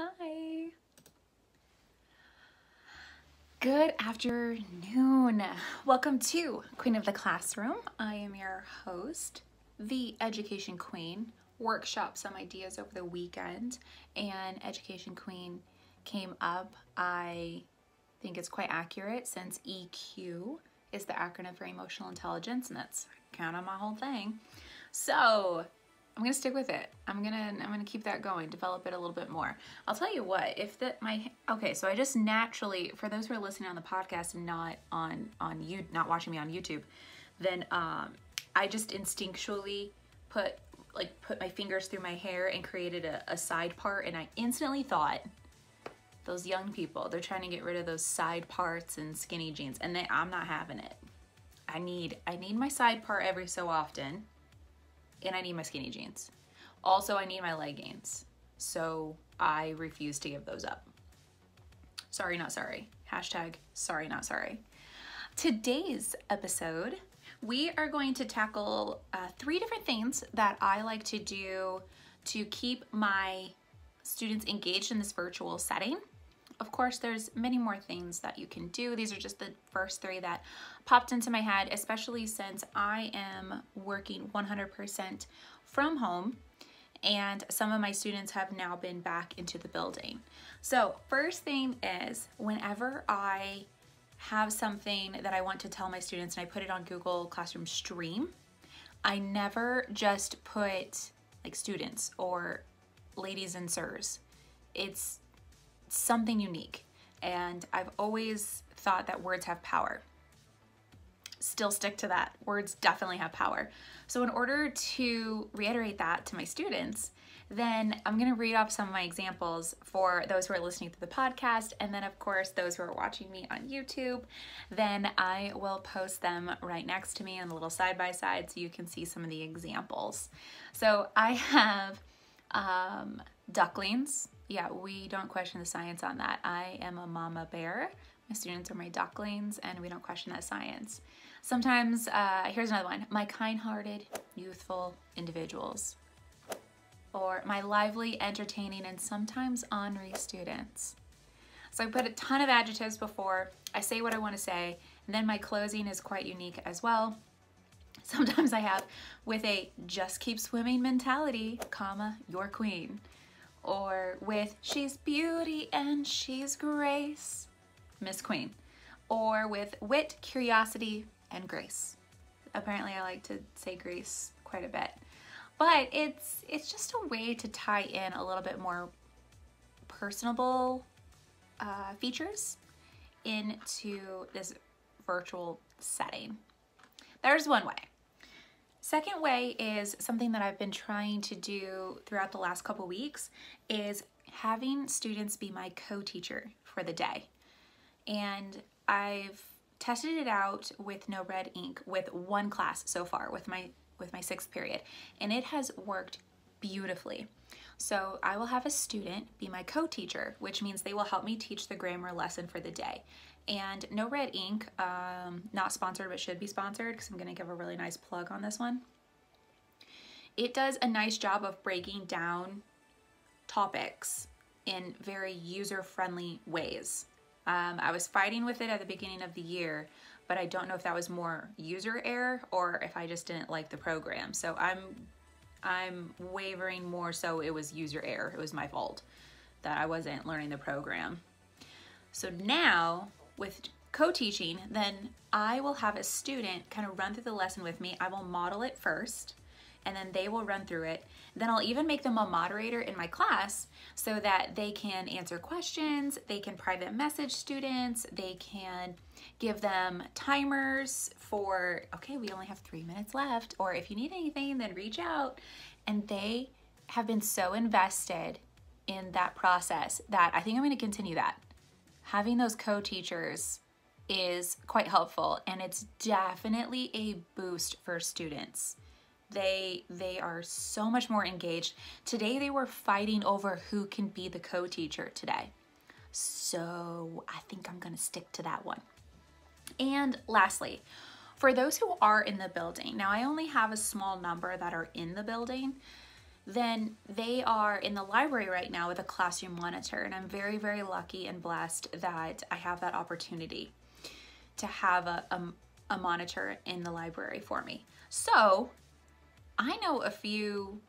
Hi. Good afternoon. Welcome to Queen of the Classroom. I am your host, the Education Queen. Workshop some ideas over the weekend, and Education Queen came up. I think it's quite accurate since EQ is the acronym for emotional intelligence, and that's kind of my whole thing. So I'm gonna stick with it. I'm gonna keep that going, develop it a little bit more. I'll tell you what, so I just naturally, for those who are listening on the podcast and not not watching me on YouTube, then I just instinctually put my fingers through my hair and created a side part, and I instantly thought, those young people, they're trying to get rid of those side parts and skinny jeans, and I'm not having it. I need my side part every so often. And I need my skinny jeans. Also, I need my leggings. So I refuse to give those up. Sorry, not sorry. Hashtag sorry, not sorry. Today's episode, we are going to tackle 3 different things that I like to do to keep my students engaged in this virtual setting. Of course, there's many more things that you can do. These are just the first 3 that popped into my head, especially since I am working 100% from home and some of my students have now been back into the building. So first thing is, whenever I have something that I want to tell my students and I put it on Google Classroom Stream, I never just put like students or ladies and sirs. It's something unique, and I've always thought that words have power. Still stick to that. Words definitely have power. So in order to reiterate that to my students, then I'm going to read off some of my examples for those who are listening to the podcast, and then of course those who are watching me on YouTube, then I will post them right next to me on a little side by side so you can see some of the examples. So I have ducklings. Yeah, we don't question the science on that. I am a mama bear. My students are my ducklings, and we don't question that science. Sometimes, here's another one. My kind-hearted, youthful individuals. Or my lively, entertaining, and sometimes ornery students. So I put a ton of adjectives before. I say what I want to say, and then my closing is quite unique as well. Sometimes I have with a just keep swimming mentality, comma, your queen. Or with she's beauty and she's grace, Miss Queen. Or with wit, curiosity, and grace. Apparently I like to say grace quite a bit. But it's just a way to tie in a little bit more personable features into this virtual setting. There's one way. Second way is something that I've been trying to do throughout the last couple weeks, is having students be my co-teacher for the day. And I've tested it out with no red ink with one class so far, with my 6th period, and it has worked beautifully. So I will have a student be my co-teacher, which means they will help me teach the grammar lesson for the day. And no red ink, not sponsored but should be sponsored, because I'm going to give a really nice plug on this one. It does a nice job of breaking down topics in very user-friendly ways. I was fighting with it at the beginning of the year, but I don't know if that was more user error or if I just didn't like the program. So I'm wavering more so it was user error. It was my fault that I wasn't learning the program. So now with co-teaching, then I will have a student kind of run through the lesson with me. I will model it first, and then they will run through it. Then I'll even make them a moderator in my class so that they can answer questions, they can private message students, they can give them timers for, okay, we only have 3 minutes left, or if you need anything, then reach out. And they have been so invested in that process that I think I'm going to continue that. Having those co-teachers is quite helpful, and it's definitely a boost for students. They are so much more engaged. Today they were fighting over who can be the co-teacher today. So I think I'm going to stick to that one. And lastly, for those who are in the building, now I only have a small number that are in the building. then they are in the library right now with a classroom monitor. And I'm very, very lucky and blessed that I have that opportunity to have a monitor in the library for me. So I know a few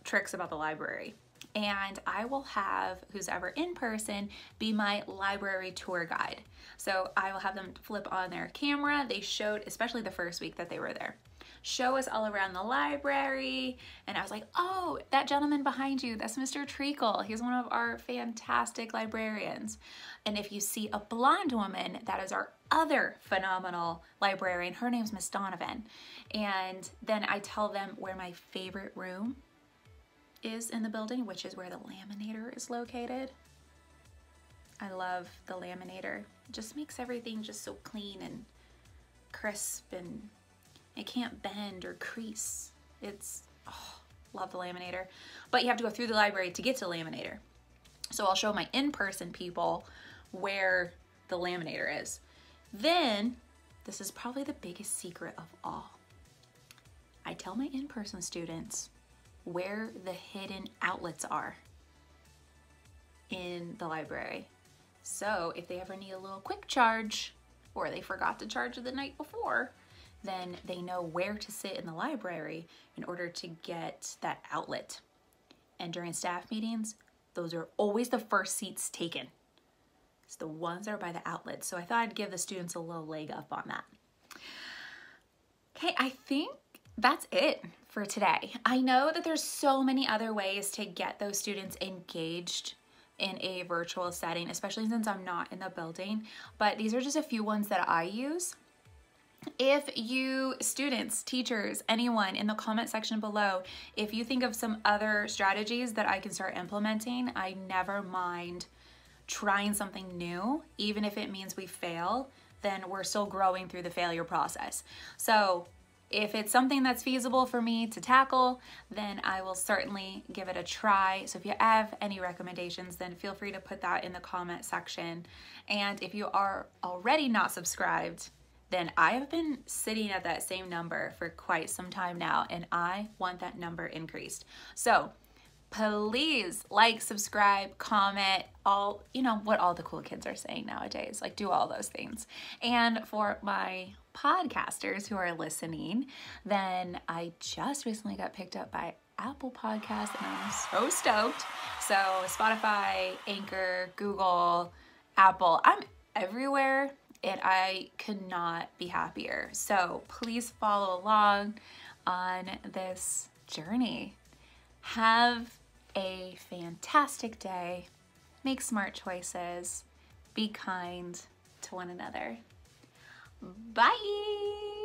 tricks about the library, and I will have who's ever in person be my library tour guide. So I will have them flip on their camera. They showed, especially the first week that they were there, show us all around the library. And I was like, oh, that gentleman behind you, that's Mr. Treacle. He's one of our fantastic librarians. And if you see a blonde woman, that is our other phenomenal librarian. Her name's Miss Donovan. And then I tell them where my favorite room is in the building, which is where the laminator is located. I love the laminator. It just makes everything just so clean and crisp, and it can't bend or crease. It's, oh, love the laminator. But you have to go through the library to get to the laminator. So I'll show my in-person people where the laminator is. Then, this is probably the biggest secret of all. I tell my in-person students where the hidden outlets are in the library. So if they ever need a little quick charge, or they forgot to charge the night before, then they know where to sit in the library in order to get that outlet. And during staff meetings, those are always the first seats taken. It's the ones that are by the outlet. So I thought I'd give the students a little leg up on that. Okay, I think that's it for today. I know that there's so many other ways to get those students engaged in a virtual setting, especially since I'm not in the building, but these are just a few ones that I use. If you, students, teachers, anyone in the comment section below, if you think of some other strategies that I can start implementing, I never mind trying something new. Even if it means we fail, then we're still growing through the failure process. So if it's something that's feasible for me to tackle, then I will certainly give it a try. So if you have any recommendations, then feel free to put that in the comment section. And if you are already not subscribed, then I have been sitting at that same number for quite some time now, and I want that number increased. So please like, subscribe, comment, all, you know, what all the cool kids are saying nowadays, like do all those things. And for my podcasters who are listening, then I just recently got picked up by Apple Podcasts, and I'm so stoked. So Spotify, Anchor, Google, Apple, I'm everywhere, and I could not be happier. So please follow along on this journey. Have a fantastic day. Make smart choices. Be kind to one another. Bye.